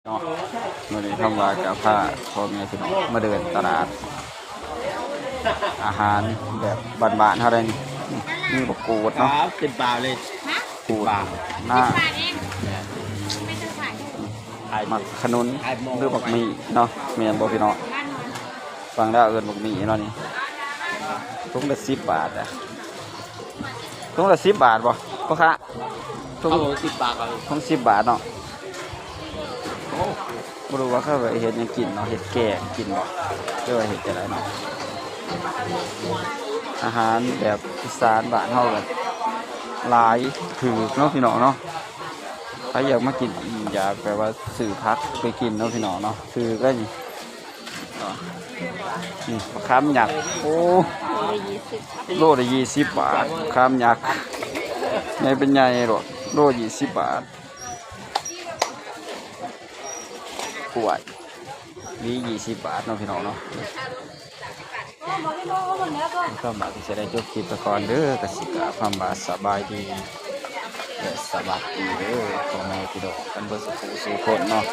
เนาะวันนี้ทำว่ากับผ้าพ่อแม่พี่น้องมาเดินตลาดอาหารแบบบ้านๆเท่าไรนี่มีบักกูด ครั เนาะ บ10 บาทเลย กูด บาท หน้า บาทเองไม่ต้องขาย หมักขนุนหรือบักหมี่เนาะเมียนบ่พี่น้อง บ้านนอน ฟังได้เอิ้นบักหมี่เนาะนี่ถุงละ10 บาทอ่ะถุงละ10 บาทบ่พ่อค้าถุง ครับผม10 บาทครับ ถุง10 บาทเนาะบ่รู้ว่าเขาไปเฮ็ดหยังกินเนาะเฮ็ดแกงกินบ่หรือว่าเฮ็ดจังไดเนาะอาหารแบบอีสานบ้านเฮาแบบหลายถือเนาะพี่น้องเนาะใครอยากมากินอยากแบบว่าซื้อพักไปกินเนาะพี่น้องเนาะซื้อก็นี่เนาะนี่มะขามหยักโอ้โลละ20 บาทมะขามหยักใหญ่เป็นใหญ่หรอกโล20 บาทกล้วยนี่20 บาทเนาะพี่น้องเนาะก็มาที่จะได้จบคลิปไปก่อนเด้อกสิกาความบาสบายดีและสวัสดีเด้อพ่อแม่พี่น้องกันเบิดสุขสุขคนเนาะ